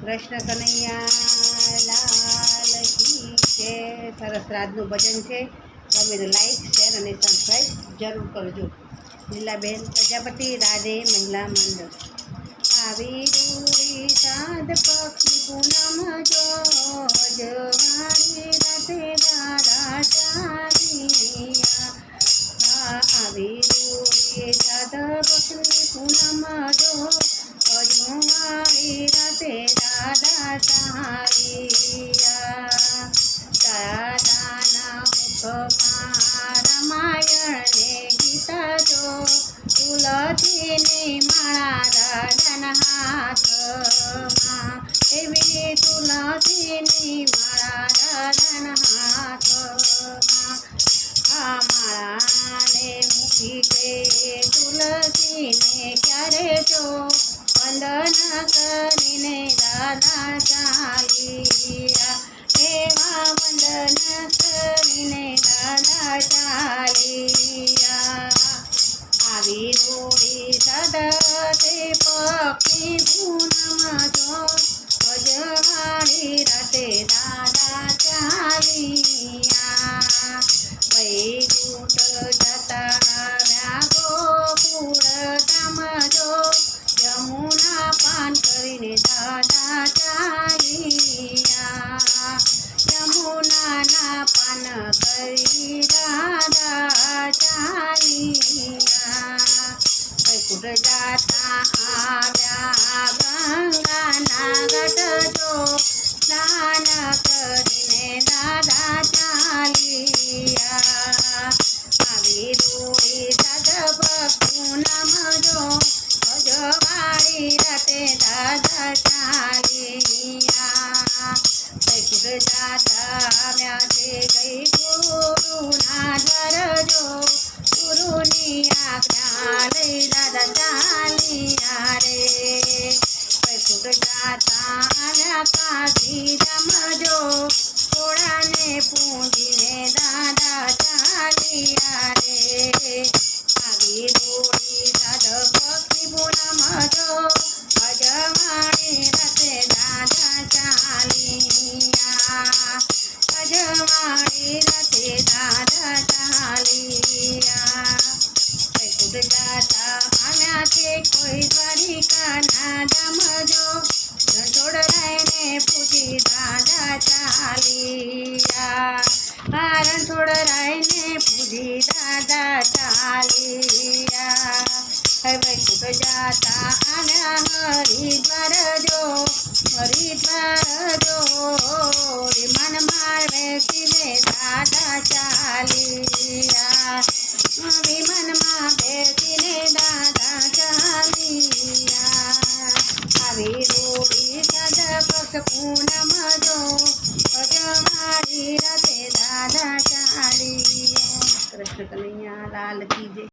કૃષ્ણ કનૈયા લાલ કી જય। સરસ રાજનું ભજન છે, ગમે તો લાઈક શેર અને સબસ્ક્રાઈબ જરૂર કરજો। લીલાબેન પ્રજાપતિ, રાધે મહિલા મંડળ। આવી રૂડી સાદ પક્ષી પૂનમ જો જવાણી રાતે દાદા ચાલિયા। આવી રૂડી સાદ પક્ષી પૂનમ જો અજવાણી રાતે દાદા ચાલિયા। દાદાના મુખમાં રામાયણ ને ગીતા જો તુલસીની માળા દાદાના હાથમાં, એવી તુલસીની માળા દાદાના હાથમાં। આ માળાને મૂકી દે તુલસીને ક્યારે જો વંદન કરીને દાદા ચાલિયા। એવા વંદન કરીને દાદા ચાલિયા। આવી રૂડી સદતે પક્ષી પૂનમ જો અજવાળી રાતે દાદા ચાલિયા। વૈકુંઠ જતા આવ્યા ગોકુળ ધામ જો યમુના પાન કરીને દાદા ચાલિયા। યમુનાના પાન કરી દાદા ચાલિયા। વૈકુંઠ જતા આવ્યા ગંગાના ઘાટ જો સ્નાન કરીને દાદા ચાલિયા। આવી રૂડી સાદ પૂનમ જો અજવાળી રાતે દાદા ચાલિયા। વૈકુંઠ જતા આવ્યા છે કઈ ગુરુના દ્વાર જો ગુરુની આજ્ઞા લઈ દાદા ચાલિયા રે। વૈકુંઠ જતા આવ્યા કાશી ધામ જો ઘોડાને પૂજીને દાદા ચાલિયા રે। આવી રૂડી સાદ પક્ષી પૂનમ જો અજવાળી રાતે દાદા ચાલિયા। અજવાળી રાતે દાદા ચાલિયા। વૈકુંઠ જતા આવ્યા છે કોઈ દ્વારિકાના ધામ જો રણછોડરાયને પૂજી દાદા ચાલિયા। રણછોડરાયને પૂજી દાદા ચાલિયા। વૈકુંઠ જતા આવ્યા હરિદ્વાર જો વિમાનમાં બેસીને દાદા ચાલિયા। વિમાનમાં બેસીને દાદા ચાલિયા। આવી રૂડી સાદ પક્ષ પૂનમ જો અજવાળી રાતે દાદા ચાલિયા। કૃષ્ણ કનૈયા લાલ કી જય।